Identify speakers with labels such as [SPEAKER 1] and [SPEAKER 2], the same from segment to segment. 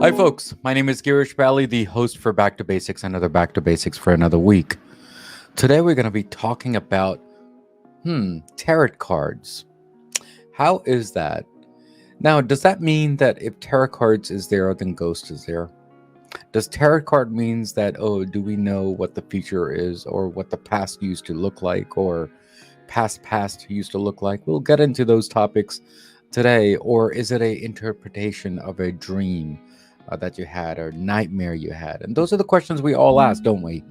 [SPEAKER 1] Hi, folks. My name is Girish, Bali, the host for Back to Basics, another Back to Basics for another week. Today, we're going to be talking about, tarot cards. How is that? Now, does that mean that if tarot cards is there, then ghost is there? Does tarot card means that, do we know what the future is or what the past used to look like or past used to look like? We'll get into those topics today. Or is it a interpretation of a dream that you had or nightmare you had? And those are the questions we all ask, don't we?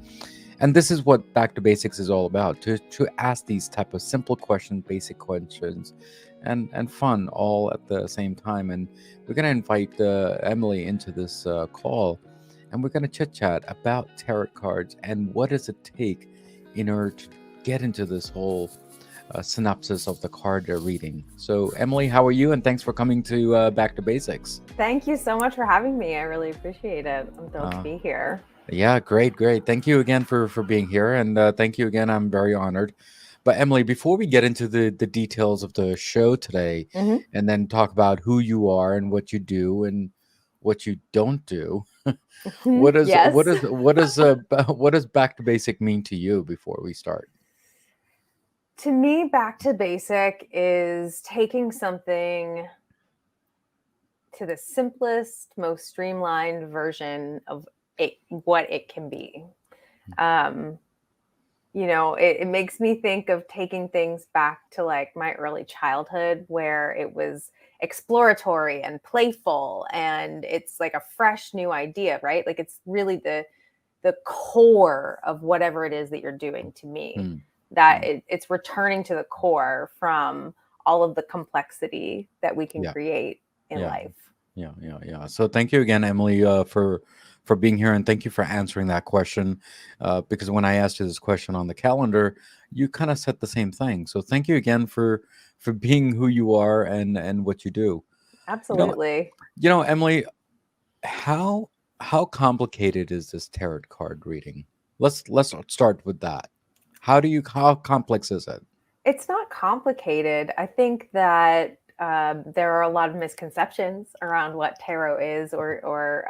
[SPEAKER 1] And this is what Back to Basics is all about, to ask these type of simple questions, basic questions, and fun all at the same time. And we're going to invite Emily into this call, and we're going to chit-chat about tarot cards and what does it take in order to get into this whole synopsis of the card reading. So, Emily, how are you? And thanks for coming to Back to Basics.
[SPEAKER 2] Thank you so much for having me. I really appreciate it. I'm thrilled to be here.
[SPEAKER 1] Yeah, great. Thank you again for being here. And thank you again. I'm very honored. But Emily, before we get into the details of the show today, and then talk about who you are and what you do and what you don't do, what does Back to Basic mean to you before we start?
[SPEAKER 2] To me, Back to Basic is taking something to the simplest, most streamlined version of it, what it can be. It makes me think of taking things back to like my early childhood where it was exploratory and playful and it's like a fresh new idea, right? Like it's really the core of whatever it is that you're doing to me. It's returning to the core from all of the complexity that we can create in life.
[SPEAKER 1] Yeah. So thank you again, Emily, for being here, and thank you for answering that question. Because when I asked you this question on the calendar, you kind of said the same thing. So thank you again for being who you are and what you do.
[SPEAKER 2] Absolutely.
[SPEAKER 1] Emily, how complicated is this tarot card reading? Let's start with that. How complex is it?
[SPEAKER 2] It's not complicated. I think that there are a lot of misconceptions around what tarot is or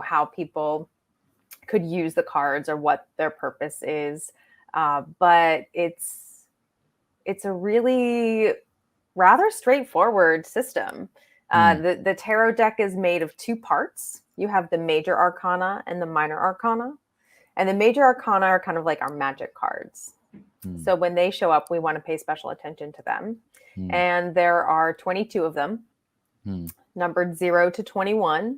[SPEAKER 2] how people could use the cards or what their purpose is. But it's a really rather straightforward system. The tarot deck is made of two parts. You have the major arcana and the minor arcana. And the major arcana are kind of like our magic cards. So when they show up, we want to pay special attention to them. And there are 22 of them, numbered 0 to 21.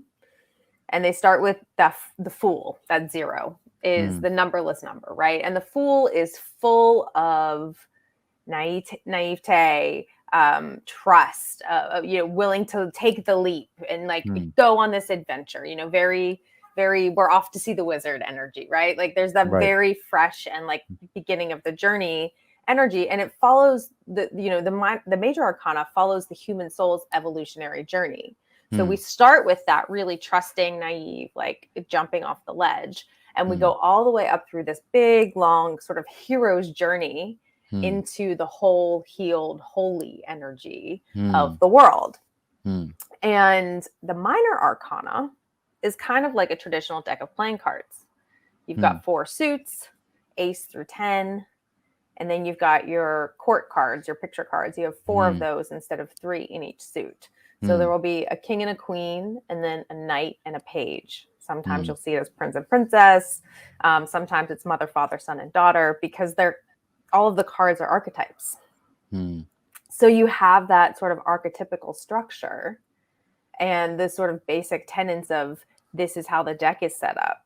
[SPEAKER 2] And they start with the Fool. That 0 is the numberless number, right? And the Fool is full of naivete, trust, willing to take the leap and like go on this adventure, very, very, we're off to see the wizard energy, right? Like there's that very fresh and like beginning of the journey energy. And it follows the major arcana follows the human soul's evolutionary journey. So we start with that really trusting, naive, like jumping off the ledge. And we go all the way up through this big, long sort of hero's journey into the whole healed, holy energy of the world. And the minor arcana is kind of like a traditional deck of playing cards. You've got 4 suits, ace through 10. And then you've got your court cards, your picture cards. You have 4 of those instead of 3 in each suit. So there will be a king and a queen, and then a knight and a page. Sometimes you'll see it as prince and princess. Sometimes it's mother, father, son, and daughter, because all of the cards are archetypes. So you have that sort of archetypical structure and the sort of basic tenets of this is how the deck is set up.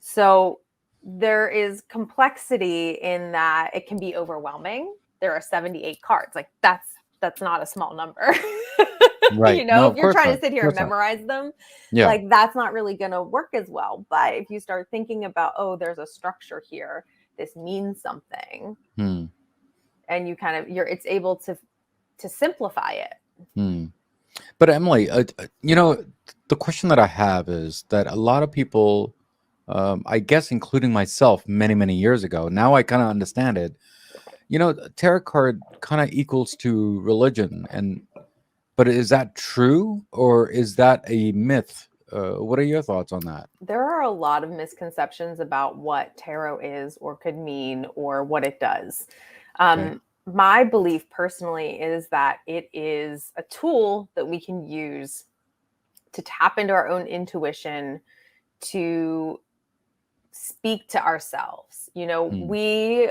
[SPEAKER 2] So there is complexity in that it can be overwhelming. There are 78 cards. Like that's not a small number.
[SPEAKER 1] Right.
[SPEAKER 2] If you're trying to sit here and memorize them, like that's not really going to work as well. But if you start thinking about, there's a structure here, this means something, and you kind of it's able to simplify it.
[SPEAKER 1] But Emily, the question that I have is that a lot of people, I guess, including myself, many, many years ago, now I kind of understand it. Tarot card kind of equals to religion, and But is that true or is that a myth? What are your thoughts on that?
[SPEAKER 2] There are a lot of misconceptions about what tarot is or could mean or what it does.
[SPEAKER 1] Okay.
[SPEAKER 2] My belief personally is that it is a tool that we can use to tap into our own intuition, to speak to ourselves. We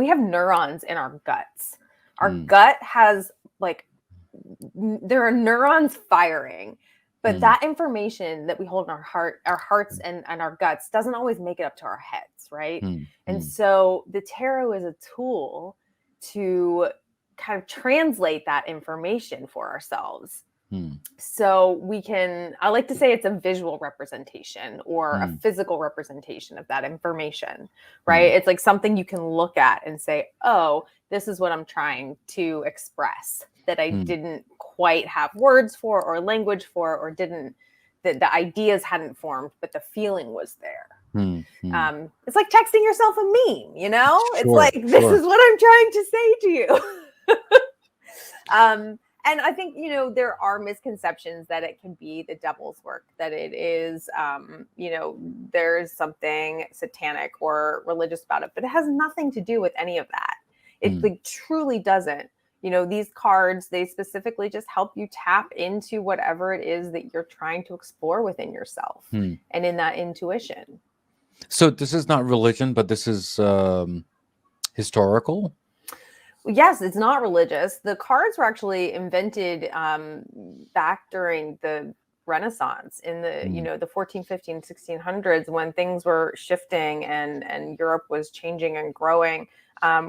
[SPEAKER 2] have neurons in our guts. Our gut has like, there are neurons firing, but that information that we hold in our hearts and our guts doesn't always make it up to our heads, right? And so the tarot is a tool to kind of translate that information for ourselves. So I like to say it's a visual representation or a physical representation of that information, right? It's like something you can look at and say, oh, this is what I'm trying to express that I didn't quite have words for or language for, or the ideas hadn't formed, but the feeling was there. It's like texting yourself a meme, it's like, this is what I'm trying to say to you. And I think, there are misconceptions that it can be the devil's work, that it is, there's something satanic or religious about it, but it has nothing to do with any of that. It like truly doesn't. These cards, they specifically just help you tap into whatever it is that you're trying to explore within yourself and in that intuition.
[SPEAKER 1] So this is not religion, but this is historical.
[SPEAKER 2] Yes, it's not religious. The cards were actually invented back during the Renaissance in the the 14, 15, 1600s, when things were shifting and Europe was changing and growing.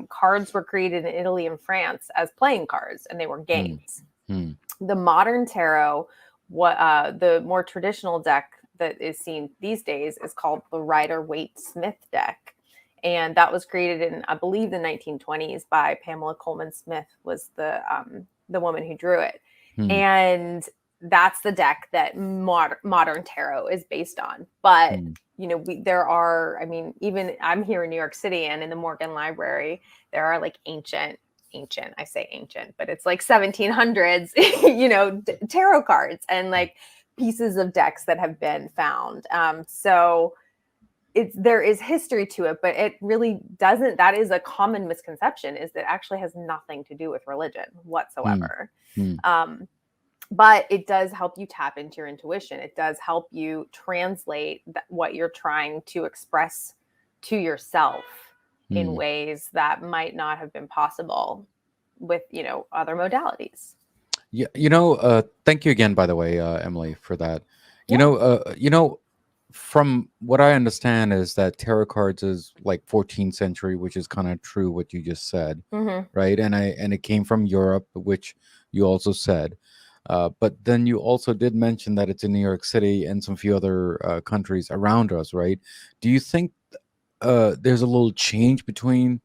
[SPEAKER 2] Cards were created in Italy and France as playing cards, and they were games. The modern tarot, the more traditional deck that is seen these days, is called the Rider-Waite-Smith deck. And that was created in, I believe, the 1920s by Pamela Coleman Smith, was the woman who drew it. And that's the deck that modern tarot is based on. But, even I'm here in New York City, and in the Morgan Library, there are like ancient, I say ancient, but it's like 1700s, tarot cards and like pieces of decks that have been found. So there is history to it, but it really doesn't. That is a common misconception, is that actually has nothing to do with religion whatsoever. But it does help you tap into your intuition. It does help you translate what you're trying to express to yourself in ways that might not have been possible with, other modalities.
[SPEAKER 1] Yeah. Thank you again, by the way, Emily, for that. From what I understand is that tarot cards is like 14th century, which is kind of true what you just said, right? And it came from Europe, which you also said. But then you also did mention that it's in New York City and some few other countries around us, right? Do you think there's a little change between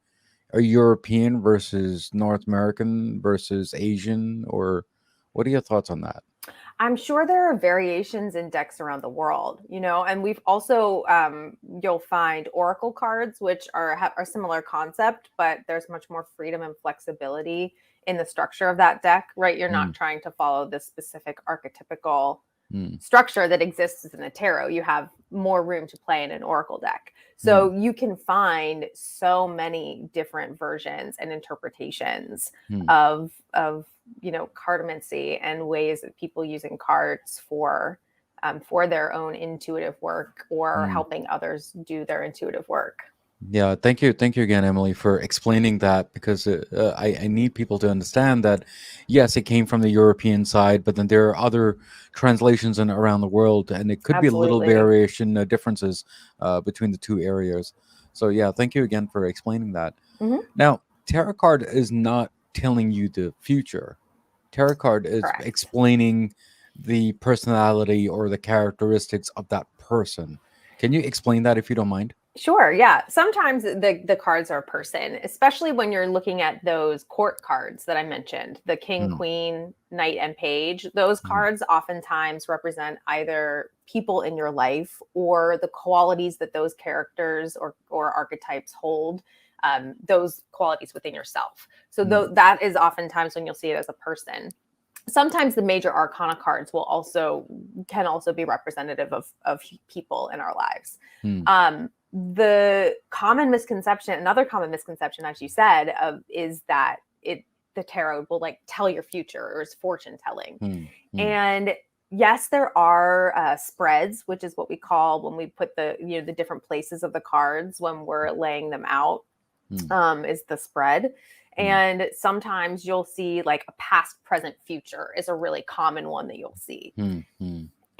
[SPEAKER 1] a European versus North American versus Asian, or what are your thoughts on that?
[SPEAKER 2] I'm sure there are variations in decks around the world, and we've also, you'll find oracle cards, which are similar concept, but there's much more freedom and flexibility in the structure of that deck, right? You're not trying to follow this specific archetypical structure that exists in the tarot. You have more room to play in an oracle deck. So you can find so many different versions and interpretations of cartomancy and ways that people using cards for their own intuitive work or helping others do their intuitive work.
[SPEAKER 1] Yeah, thank you again, Emily, for explaining that, because I need people to understand that, yes, it came from the European side, but then there are other translations around the world, and it could be a little variation, differences between the two areas. So yeah, thank you again for explaining that. Now, tarot card is not telling you the future. Tarot card is explaining the personality or the characteristics of that person. Can you explain that if you don't mind?
[SPEAKER 2] Sure. Yeah. Sometimes the cards are a person, especially when you're looking at those court cards that I mentioned, the king, queen, knight, and page. Those cards oftentimes represent either people in your life or the qualities that those characters or archetypes hold, those qualities within yourself. So that is oftentimes when you'll see it as a person. sometimes the major Arcana cards can also be representative of people in our lives. The common misconception, another common misconception, as you said, is that the tarot will like tell your future or is fortune telling. And yes, there are spreads, which is what we call when we put the different places of the cards when we're laying them out, is the spread. And sometimes you'll see like a past, present, future is a really common one that you'll see.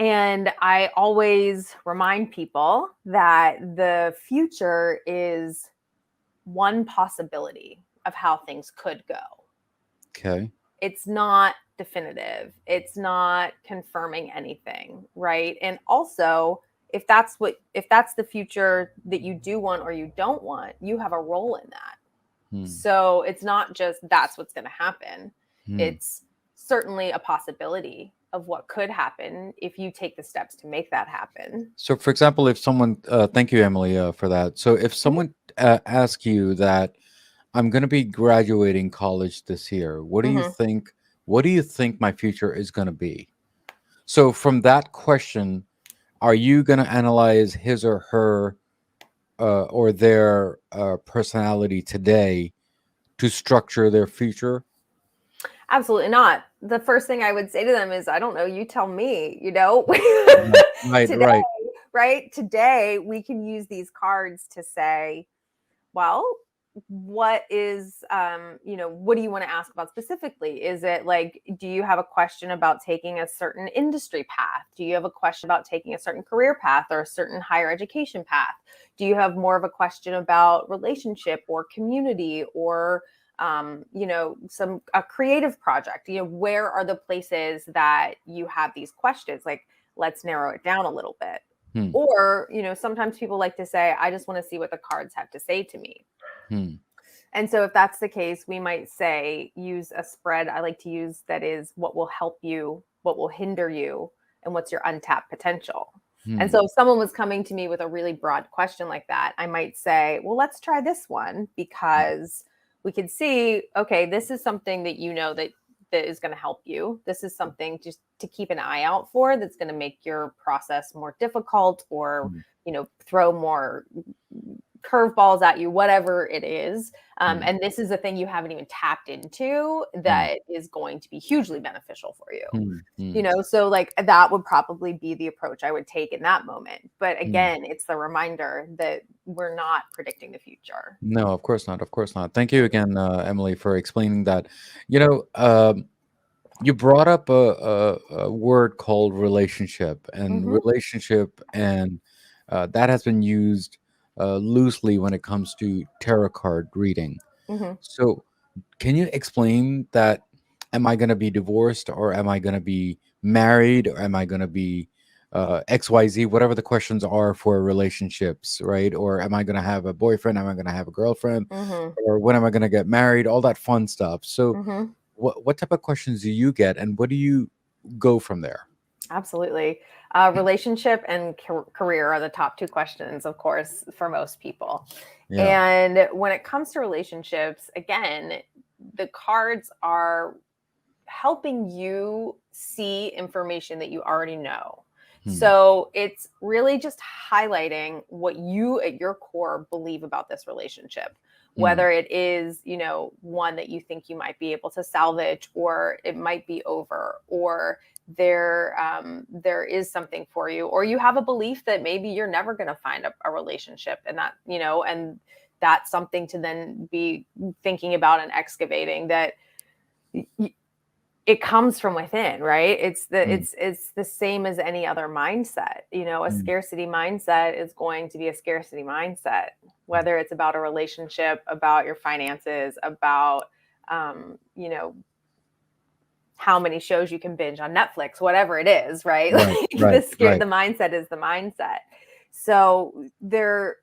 [SPEAKER 2] And I always remind people that the future is one possibility of how things could go.
[SPEAKER 1] Okay.
[SPEAKER 2] It's not definitive. It's not confirming anything, right? And also, if that's the future that you do want or you don't want, you have a role in that. So it's not just that's what's going to happen. It's certainly a possibility of what could happen if you take the steps to make that happen.
[SPEAKER 1] So, for example, if someone, thank you, Emily, for that. So if someone asks you that, I'm going to be graduating college this year, what do you think? What do you think my future is going to be? So from that question, are you going to analyze his or her or their personality today to structure their future?
[SPEAKER 2] Absolutely not. The first thing I would say to them is, I don't know, you tell me,
[SPEAKER 1] Right.
[SPEAKER 2] Right. Today, we can use these cards to say, well, what is, what do you want to ask about specifically? Is it like, do you have a question about taking a certain industry path? Do you have a question about taking a certain career path or a certain higher education path? Do you have more of a question about relationship or community or, a creative project? Where are the places that you have these questions? Like, let's narrow it down a little bit. Or, sometimes people like to say, I just want to see what the cards have to say to me. And so if that's the case, we might say, use a spread I like to use that is what will help you, what will hinder you, and what's your untapped potential. And so if someone was coming to me with a really broad question like that, I might say, well, let's try this one, because we could see, okay, this is something that that is going to help you. This is something just to keep an eye out for that's going to make your process more difficult or, throw more curveballs at you, whatever it is. And this is a thing you haven't even tapped into that is going to be hugely beneficial for you. So like that would probably be the approach I would take in that moment. But again, it's the reminder that we're not predicting the future.
[SPEAKER 1] No, of course not. Of course not. Thank you again, Emily, for explaining that. You brought up a word called relationship, and that has been used loosely when it comes to tarot card reading. So can you explain that? Am I going to be divorced, or am I going to be married, or am I going to be XYZ, whatever the questions are for relationships, right? Or am I going to have a boyfriend? Am I going to have a girlfriend? Or when am I going to get married? All that fun stuff. So what type of questions do you get, and what do you go from there?
[SPEAKER 2] Absolutely. Relationship and career are the top two questions, of course, for most people. Yeah. And when it comes to relationships, again, the cards are helping you see information that you already know. So it's really just highlighting what you at your core believe about this relationship, whether it is, one that you think you might be able to salvage, or it might be over, or there is something for you, or you have a belief that maybe you're never going to find a relationship, and that, and that's something to then be thinking about and excavating, that it comes from within, right? It's the same as any other mindset. A scarcity mindset is going to be a scarcity mindset, whether it's about a relationship, about your finances, about, how many shows you can binge on Netflix, whatever it is, right? The mindset is the mindset. So there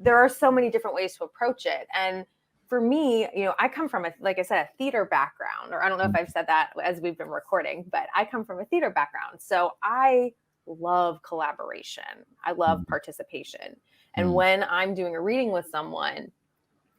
[SPEAKER 2] are so many different ways to approach it. And for me, I come from like I said, a theater background, or I don't know if I've said that as we've been recording, but I come from a theater background. So I love collaboration. I love participation. And when I'm doing a reading with someone,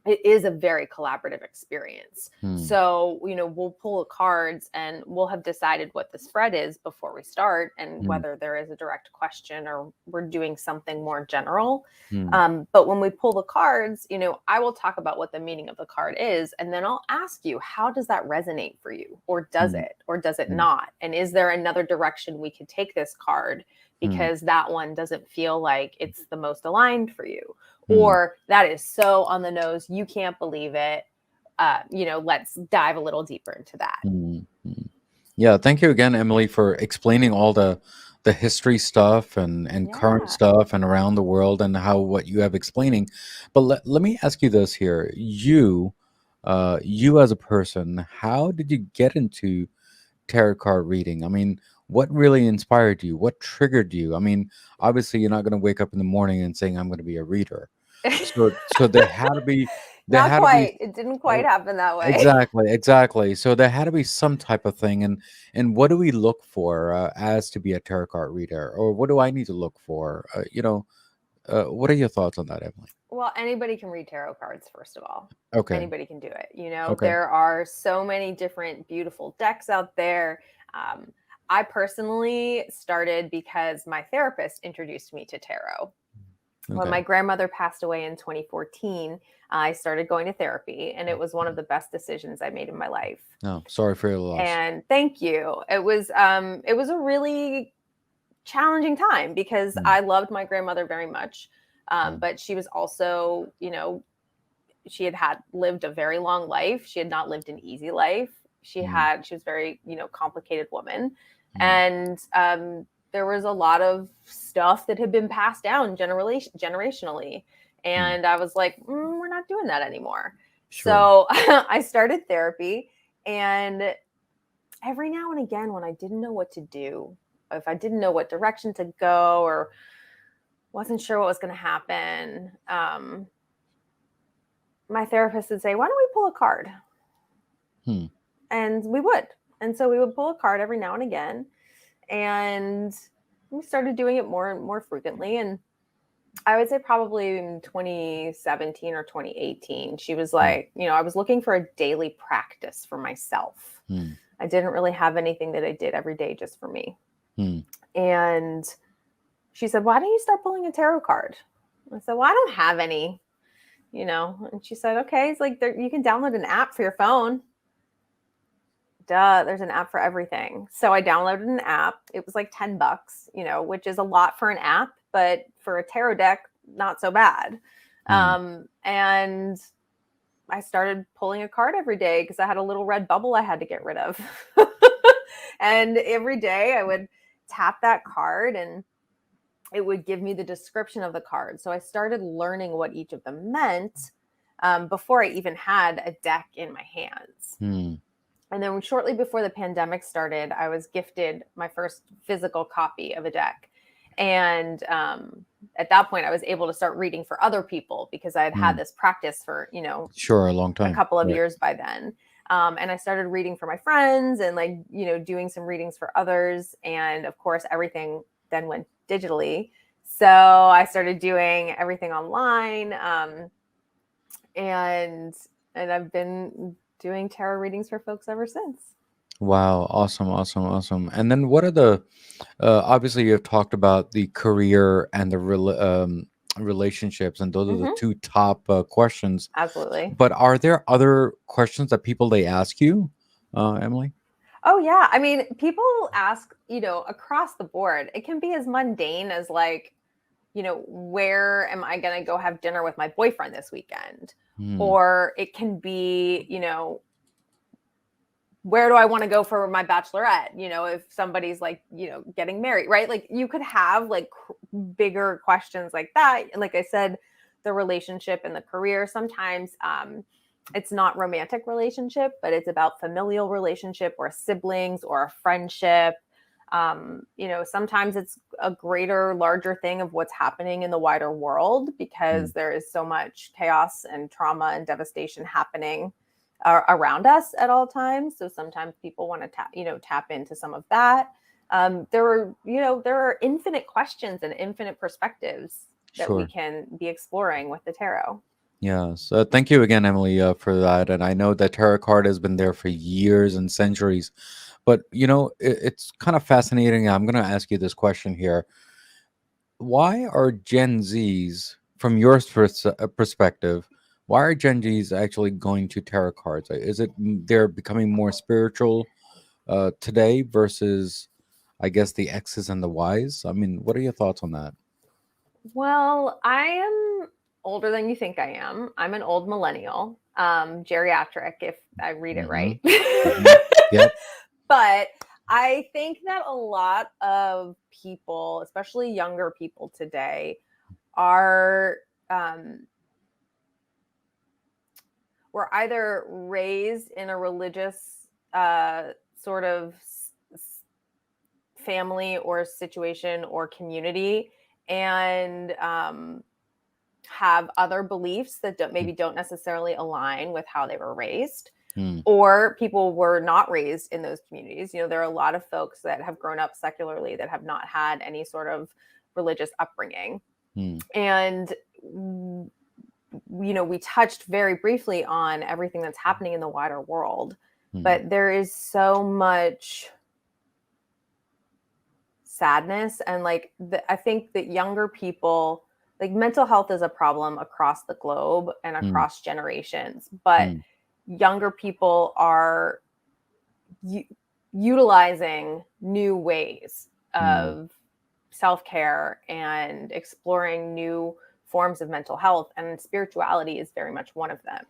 [SPEAKER 2] it is a very collaborative experience. So, we'll pull the cards and we'll have decided what the spread is before we start, and whether there is a direct question or we're doing something more general. But when we pull the cards, I will talk about what the meaning of the card is, and then I'll ask you, how does that resonate for you? Or does it not? And is there another direction we could take this card, because that one doesn't feel like it's the most aligned for you? Or that is so on the nose, you can't believe it. Let's dive a little deeper into that.
[SPEAKER 1] Yeah, thank you again, Emily, for explaining all the history stuff and current stuff and around the world and what you have explaining. But let me ask you this here. You as a person, how did you get into tarot card reading? I mean, what really inspired you? What triggered you? I mean, obviously you're not going to wake up in the morning and saying, I'm going to be a reader. So there had to be,
[SPEAKER 2] Not quite. It didn't quite happen that way.
[SPEAKER 1] Exactly. So there had to be some type of thing. And what do we look for as to be a tarot card reader? Or what do I need to look for? What are your thoughts on that, Emily?
[SPEAKER 2] Well, anybody can read tarot cards, first of all.
[SPEAKER 1] Okay.
[SPEAKER 2] Anybody can do it. There are so many different beautiful decks out there. I personally started because my therapist introduced me to tarot. Okay. When my grandmother passed away in 2014, I started going to therapy, and it was one of the best decisions I made in my life.
[SPEAKER 1] Oh, sorry for your loss.
[SPEAKER 2] And thank you. It was a really challenging time, because I loved my grandmother very much. But she was also, she had lived a very long life. She had not lived an easy life. She was very, complicated woman. And there was a lot of stuff that had been passed down generationally. And I was like, we're not doing that anymore. Sure. So I started therapy, and every now and again, when I didn't know what to do, if I didn't know what direction to go or wasn't sure what was going to happen, my therapist would say, why don't we pull a card? And we would. And so we would pull a card every now and again. And we started doing it more and more frequently. And I would say probably in 2017 or 2018, she was like, I was looking for a daily practice for myself. I didn't really have anything that I did every day just for me. And she said, why don't you start pulling a tarot card? I said, well, I don't have any, and she said, okay, it's like you can download an app for your phone. Duh, there's an app for everything. So I downloaded an app. It was like $10, which is a lot for an app, but for a tarot deck, not so bad. And I started pulling a card every day because I had a little red bubble I had to get rid of. And every day I would tap that card and it would give me the description of the card. So I started learning what each of them meant before I even had a deck in my hands. And then shortly before the pandemic started, I was gifted my first physical copy of a deck. And at that point, I was able to start reading for other people because I had had this practice for,
[SPEAKER 1] a long time,
[SPEAKER 2] a couple of years by then. And I started reading for my friends and doing some readings for others. And of course, everything then went digitally. So I started doing everything online. And I've been doing tarot readings for folks ever since.
[SPEAKER 1] Wow. Awesome. And then what are the, obviously you have talked about the career and the relationships, and those are the two top questions.
[SPEAKER 2] Absolutely.
[SPEAKER 1] But are there other questions that they ask you, Emily?
[SPEAKER 2] Oh yeah. I mean, people ask, across the board. It can be as mundane as where am I going to go have dinner with my boyfriend this weekend? Or it can be, where do I want to go for my bachelorette? If somebody's getting married, right? You could have bigger questions like that. And like I said, the relationship and the career, sometimes it's not romantic relationship, but it's about familial relationship or siblings or a friendship. Sometimes it's a larger thing of what's happening in the wider world because there is so much chaos and trauma and devastation happening around us at all times. So sometimes people want to tap into some of that. There are infinite questions and infinite perspectives that we can be exploring with the tarot.
[SPEAKER 1] Yeah. So thank you again, Emily, for that. And I know that tarot card has been there for years and centuries, but it's kind of fascinating. I'm going to ask you this question here. Why are Gen Zs, from your perspective, why are Gen Zs actually going to tarot cards? Is it they're becoming more spiritual today versus, I guess, the X's and the Y's? I mean, what are your thoughts on that?
[SPEAKER 2] Well, I am older than you think I am. I'm an old millennial, geriatric, if I read it
[SPEAKER 1] Mm-hmm.
[SPEAKER 2] right.
[SPEAKER 1] Mm-hmm. Yep.
[SPEAKER 2] But I think that a lot of people, especially younger people today, are were either raised in a religious sort of family or situation or community, and have other beliefs that maybe don't necessarily align with how they were raised. Or people were not raised in those communities. There are a lot of folks that have grown up secularly that have not had any sort of religious upbringing. And we touched very briefly on everything that's happening in the wider world, but there is so much sadness. And I think that younger people, mental health is a problem across the globe and across generations, but younger people are utilizing new ways of self-care and exploring new forms of mental health, and spirituality is very much one of them.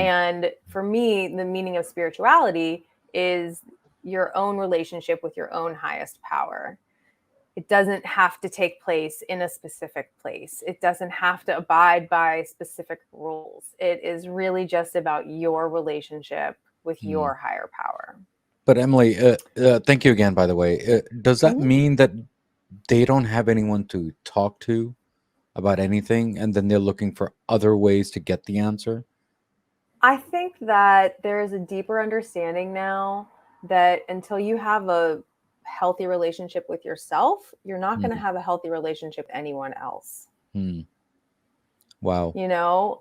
[SPEAKER 2] And for me, the meaning of spirituality is your own relationship with your own highest power. It doesn't have to take place in a specific place. It doesn't have to abide by specific rules. It is really just about your relationship with your higher power.
[SPEAKER 1] But Emily, thank you again, by the way. Does that mean that they don't have anyone to talk to about anything, and then they're looking for other ways to get the answer?
[SPEAKER 2] I think that there is a deeper understanding now that until you have a healthy relationship with yourself, you're not going to have a healthy relationship with anyone else.
[SPEAKER 1] Wow.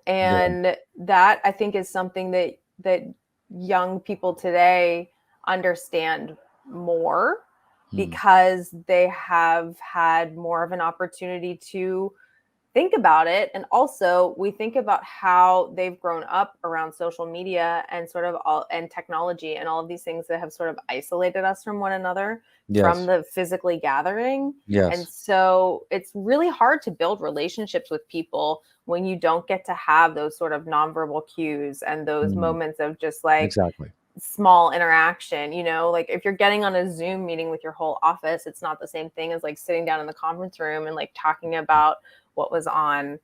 [SPEAKER 2] And that I think is something that young people today understand more, because they have had more of an opportunity to think about it. And also we think about how they've grown up around social media and sort of and technology and all of these things that have sort of isolated us from one another, from the physically gathering. And so it's really hard to build relationships with people when you don't get to have those sort of nonverbal cues and those moments of just
[SPEAKER 1] Exactly.
[SPEAKER 2] small interaction. If you're getting on a Zoom meeting with your whole office, it's not the same thing as sitting down in the conference room and talking about what was on,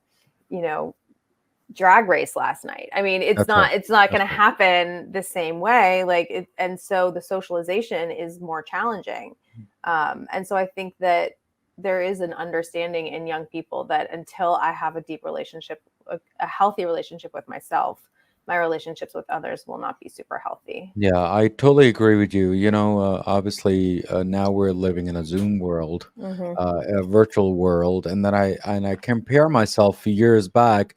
[SPEAKER 2] Drag Race last night. I mean, it's not going to happen the same way. And so the socialization is more challenging. And so I think that there is an understanding in young people that until I have a deep relationship, a healthy relationship with myself, my relationships with others will not be super healthy.
[SPEAKER 1] Yeah, I totally agree with you. Obviously, now we're living in a Zoom world, a virtual world, and then I compare myself years back.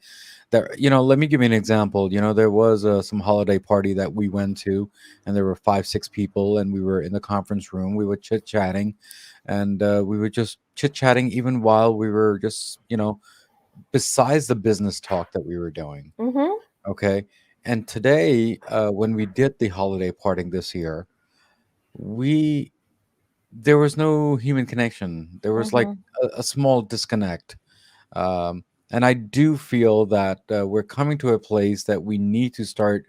[SPEAKER 1] That let me give you an example. There was some holiday party that we went to, and there were 5, 6 people, and we were in the conference room. We were chit chatting, and we were just chit chatting even while we were just besides the business talk that we were doing. Okay. And today, when we did the holiday parting this year, there was no human connection. There was like a small disconnect. And I do feel that we're coming to a place that we need to start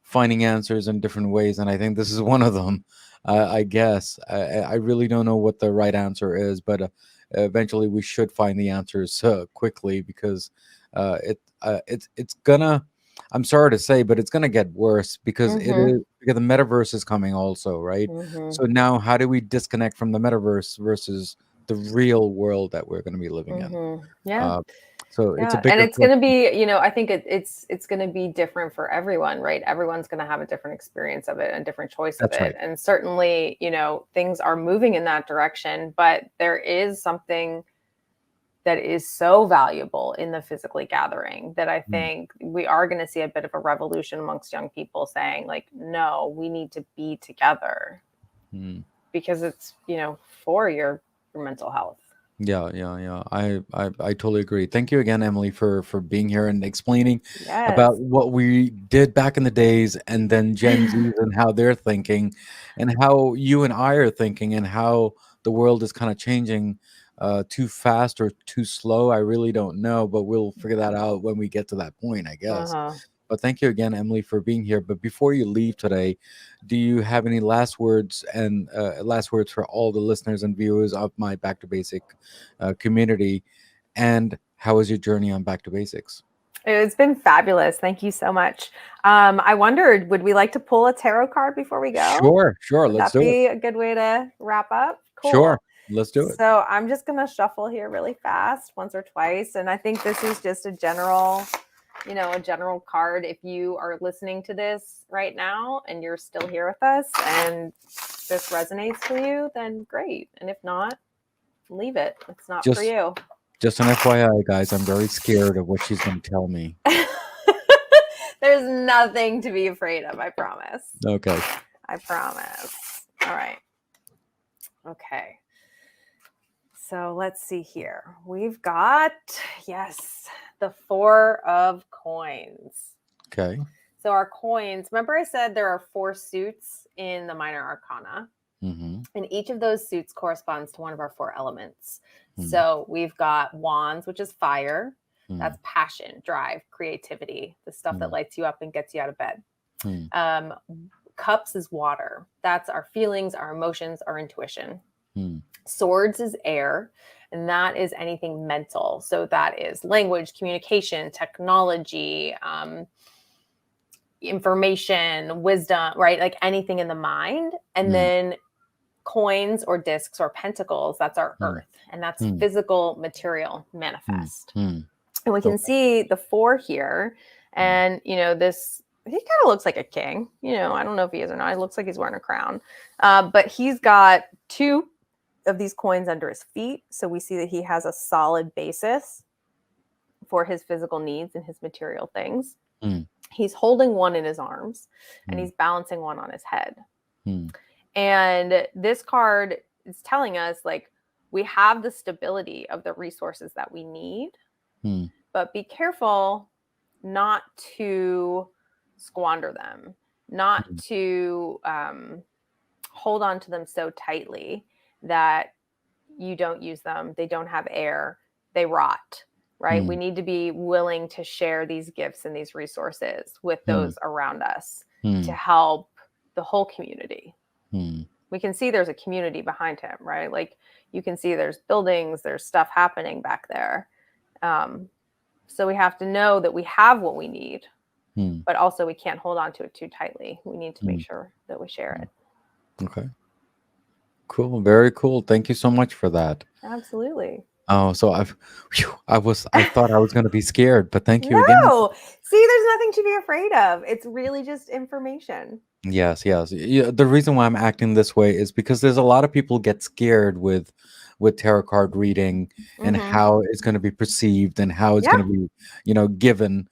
[SPEAKER 1] finding answers in different ways. And I think this is one of them, I guess. I really don't know what the right answer is, but eventually we should find the answers quickly, because it's gonna, I'm sorry to say, but it's gonna get worse, because because the metaverse is coming also, right? So now how do we disconnect from the metaverse versus the real world that we're going to be living in?
[SPEAKER 2] Yeah.
[SPEAKER 1] So it's a
[SPEAKER 2] And
[SPEAKER 1] bigger
[SPEAKER 2] it's going to
[SPEAKER 1] question.
[SPEAKER 2] be, I think it's going to be different for everyone, right? Everyone's going to have a different experience of it and different choice of
[SPEAKER 1] That's
[SPEAKER 2] it.
[SPEAKER 1] right.
[SPEAKER 2] And certainly, things are moving in that direction, but there is something that is so valuable in the physically gathering that I think we are going to see a bit of a revolution amongst young people saying like, no, we need to be together because it's, for your mental health.
[SPEAKER 1] Yeah. I totally agree. Thank you again, Emily, for being here and explaining about what we did back in the days, and then Gen Z and how they're thinking, and how you and I are thinking, and how the world is kind of changing too fast or too slow. I really don't know, but we'll figure that out when we get to that point, I guess. But thank you again, Emily, for being here. But before you leave today, do you have any last words for all the listeners and viewers of my Back to Basic community? And how was your journey on Back to Basics?
[SPEAKER 2] It's been fabulous. Thank you so much. I wondered, would we like to pull a tarot card before we go?
[SPEAKER 1] Sure. Let's do it.
[SPEAKER 2] Would that be a good way to wrap up? Cool.
[SPEAKER 1] Sure. Let's do it.
[SPEAKER 2] So I'm just going to shuffle here really fast, once or twice. And I think this is just a general card. If you are listening to this right now and you're still here with us and this resonates for you, then great. And if not, leave it. It's not for you.
[SPEAKER 1] Just an FYI, guys, I'm very scared of what she's going to tell me.
[SPEAKER 2] There's nothing to be afraid of, I promise.
[SPEAKER 1] Okay.
[SPEAKER 2] I promise. All right. Okay. So let's see here. We've got, the 4 of coins.
[SPEAKER 1] Okay.
[SPEAKER 2] So our coins, remember I said there are 4 suits in the minor arcana. And each of those suits corresponds to one of our 4 elements. So we've got wands, which is fire. That's passion, drive, creativity, the stuff that lights you up and gets you out of bed. Cups is water. That's our feelings, our emotions, our intuition. Swords is air. And that is anything mental. So that is language, communication, technology, information, wisdom, right? Like anything in the mind. And then coins or discs or pentacles, that's our earth. And that's physical material manifest. And we can see the 4 here. And, this, he kind of looks like a king. I don't know if he is or not. He looks like he's wearing a crown. But he's got 2 of these coins under his feet. So we see that he has a solid basis for his physical needs and his material things. He's holding one in his arms and he's balancing one on his head. And this card is telling us like, we have the stability of the resources that we need, but be careful not to squander them, not to hold on to them so tightly that you don't use them. They don't have air. They rot, right? We need to be willing to share these gifts and these resources with those around us to help the whole community. We can see there's a community behind him, right? Like you can see there's buildings, there's stuff happening back there. So we have to know that we have what we need, but also we can't hold on to it too tightly. We need to make sure that we share it.
[SPEAKER 1] Okay. Cool. Very cool. Thank you so much for that.
[SPEAKER 2] Absolutely.
[SPEAKER 1] Oh, so I thought I was going to be scared, but thank you again.
[SPEAKER 2] No, see, there's nothing to be afraid of. It's really just information.
[SPEAKER 1] Yes. Yeah, the reason why I'm acting this way is because there's a lot of people get scared with tarot card reading and how it's going to be perceived and how it's going to be, given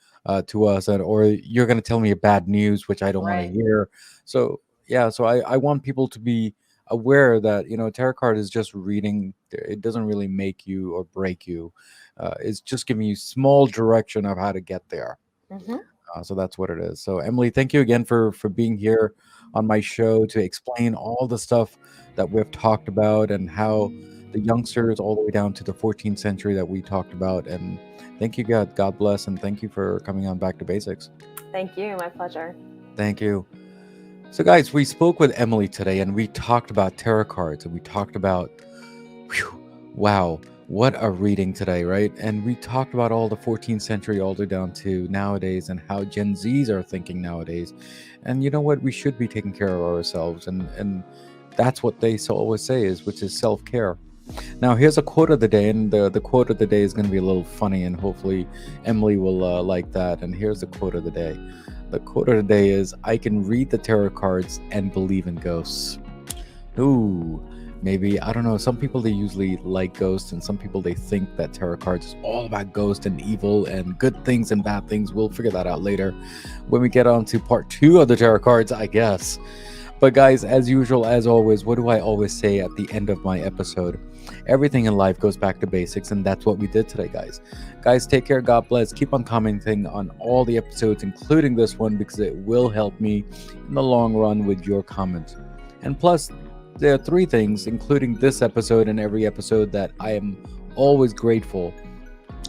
[SPEAKER 1] to us, or you're going to tell me a bad news, which I don't want to hear. So I want people to be aware that tarot card is just reading. It doesn't really make you or break you. It's just giving you small direction of how to get there. So that's what it is. So Emily, thank you again for being here on my show to explain all the stuff that we've talked about and how the youngsters all the way down to the 14th century that we talked about. And thank you, God bless, and thank you for coming on Back to Basics.
[SPEAKER 2] Thank you. My pleasure.
[SPEAKER 1] Thank you. So guys, we spoke with Emily today and we talked about tarot cards and we talked about, wow, what a reading today, right? And we talked about all the 14th century all the way down to nowadays and how Gen Zs are thinking nowadays. And you know what? We should be taking care of ourselves. And that's what they always say which is self-care. Now, here's a quote of the day, and the quote of the day is going to be a little funny, and hopefully Emily will like that. And here's the quote of the day. The quote of the day is, "I can read the tarot cards and believe in ghosts." Ooh, Maybe, I don't know, some people, they usually like ghosts, and some people, they think that tarot cards is all about ghost and evil and good things and bad things. We'll figure that out later when we get on to part 2 of the tarot cards, I guess. But guys, as usual, as always, what do I always say at the end of my episode? Everything in life goes back to basics, and that's what we did today, guys. Guys, take care, God bless. Keep on commenting on all the episodes, including this one, because it will help me in the long run with your comments. And plus, there are 3 things, including this episode and every episode, that I am always grateful,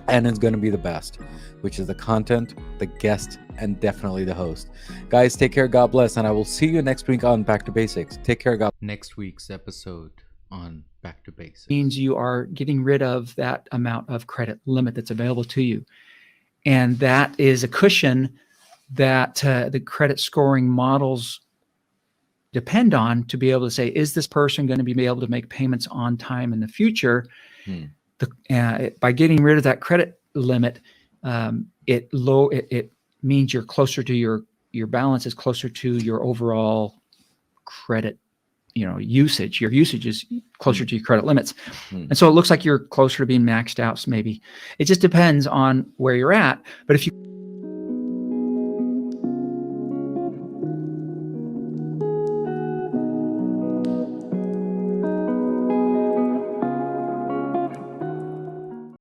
[SPEAKER 1] and it's going to be the best, which is the content, the guest, and definitely the host. Guys, take care, God bless, and I will see you next week on Back to Basics. Take care, God. Next week's episode on Back to Basics
[SPEAKER 3] means you are getting rid of that amount of credit limit that's available to you. And that is a cushion that the credit scoring models depend on to be able to say, is this person going to be able to make payments on time in the future? By getting rid of that credit limit, it means you're closer to your balance is closer to your overall credit, usage. Your usage is closer to your credit limits. And so it looks like you're closer to being maxed out. So maybe it just depends on where you're at. But if you